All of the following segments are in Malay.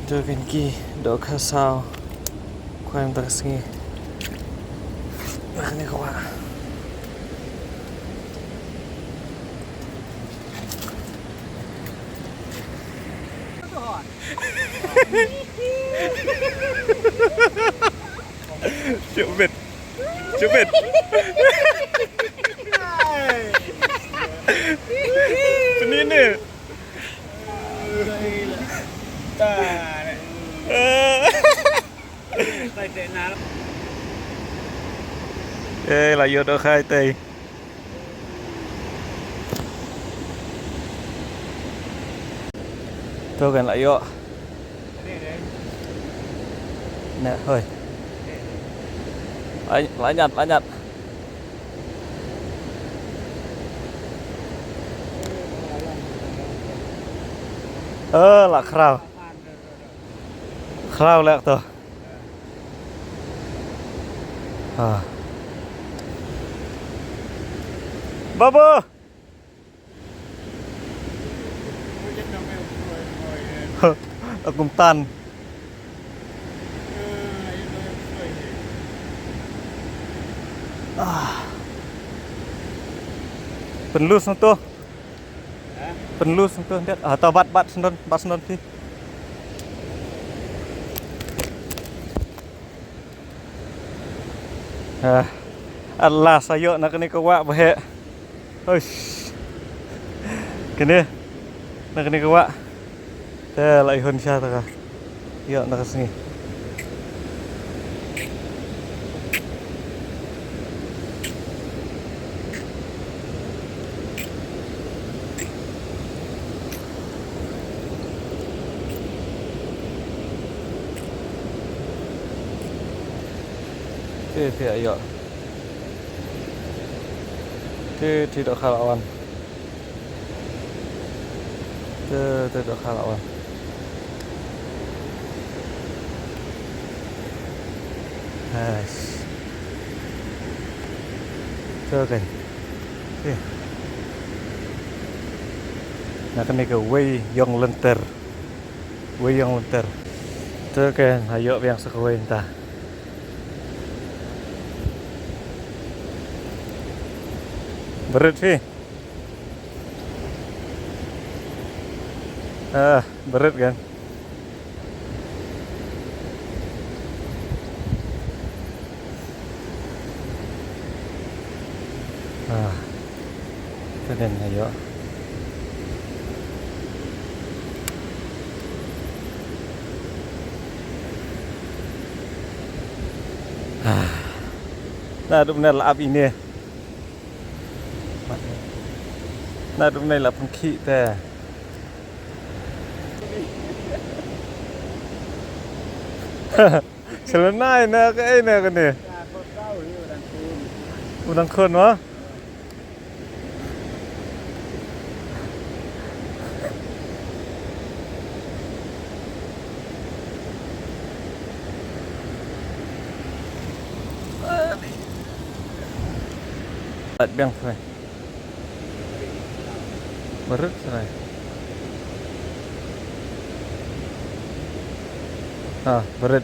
Dogen ki do kasau kuam tersengi. Nah, ini kawan. Cubit. Cubit. Penini. Là vô được khai tì. Tôi gần lại vô. Nè, thôi. Lại nhặt, lại nhặt. Là khao. Khao lẹ tôi. Baba. Aku tan. Penlus itu. Penlus itu lihat atau bat sendon sih. Allah sayo nak ni kawak bahe. Oish. Kene. Nak ni kawak. Teh lai hun sha ta. Yo nak sini. Ayo. Tidak khalawan. Tidak khalawan. Kan. Nah kan ke way yang lenter. Way yang lenter. Tuh kan, ayo yang sekawin ta. Berat sih. Berat kan. Keren ayo. Nah, benar là áp ini. Nah, hôm nay là phân khí tè. Selenai nè cái này cái này. Udang khôn quá. Lật beng thôi. Berat serai. Berat.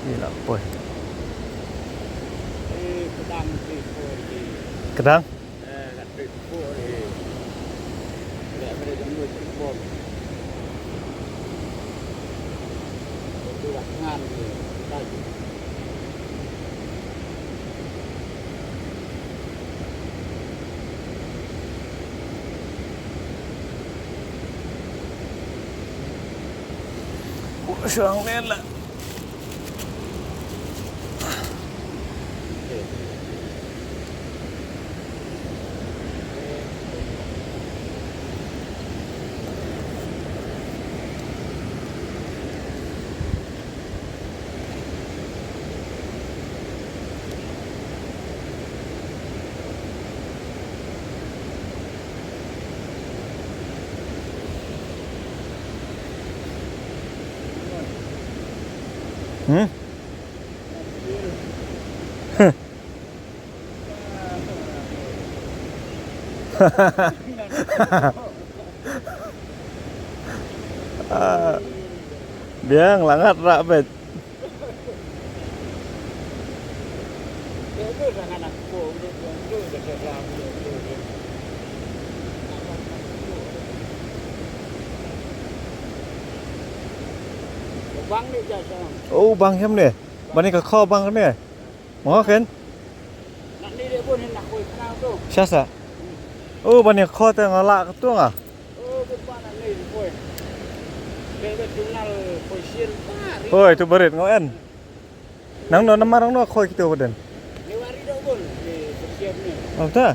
Gila boy. Kedang. Sương lên là Hmm? Dia ngelangat rak bet. Bang ni jasa. Oh bang hem ni. Bani ka kho bang ni. Mo ken. Nak ni dia pun nak koi kenal tu. Syasa. Oh bani kho te ngala ka tu ah. Oh bukan nak ni koi. Dia kenal koi sir pari. Oi tu berit ngoen. Nang no namar nang no kho kitu badan. Ni wari dah pun ni siap ni. Oh ta.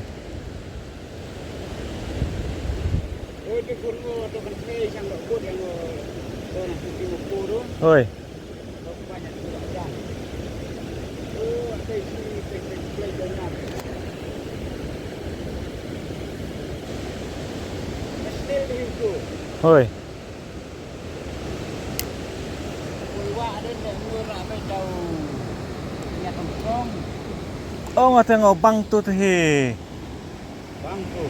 Oh dia pun tu kan ni yang nak pun yang nak cuci muka tu. Oi. Banyak juga jam. Oh ada isi play dengan. Mesti dia tu. Oi. Wah ada nak murah apa jauh. Ingat tongkong. Oh ngate ngo bang tu he. Bang tu.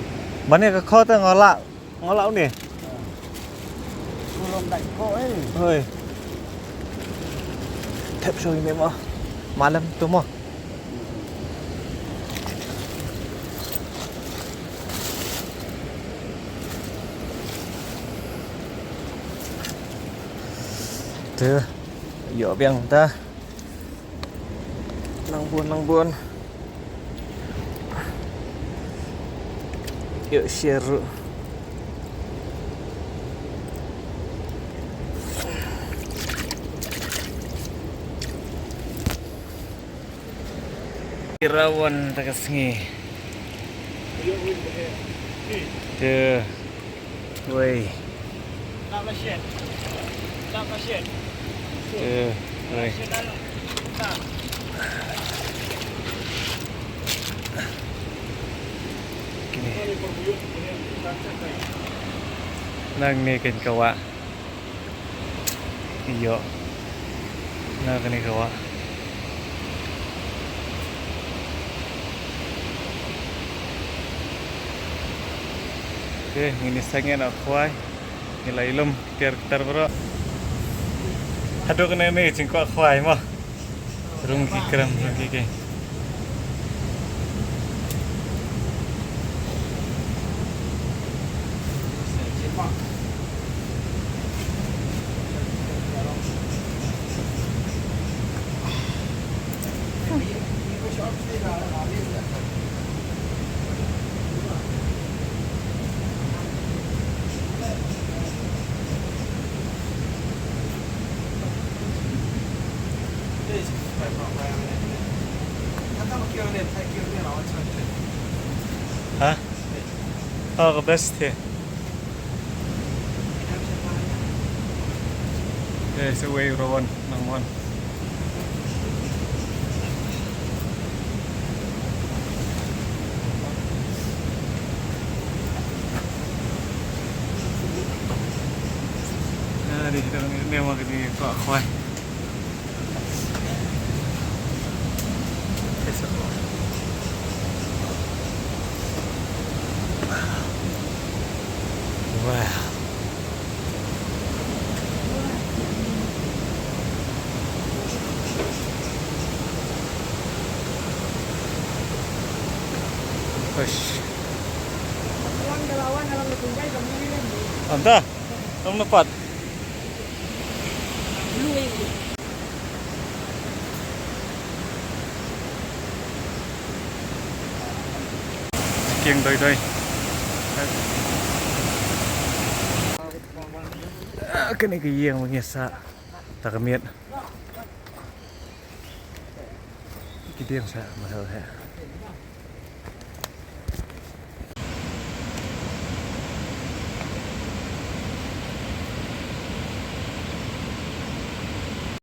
Bani ka kho te ngala. Ngala ni. Belum dah kok Oi. Thep show ni mo. Malam tu mo. Tu. Yo biang ta. Nang buon. Yuk share. Irawan takas-ngi. Tuh. Woi. Tak pasien. Tak pasien. Tuh. Woi. Tak. Gini. Nang ni kan kawa. Iyo. Nang ni kawa. Oke, ini sangen akwai. Nilai ilum tiar kitar bro. Aduh kena ni cingko akwai mah. Rung kikram ke. Hah? Oh, ke best ya. Sesuai rawan namun. Nah, di kita ni memang ni kau kuai. Wow. Push. Anda, kamu dapat? Kieng doi. Cái này cái gì mà nghe sợ ta cái miệng cái tiếng sợ mà hơi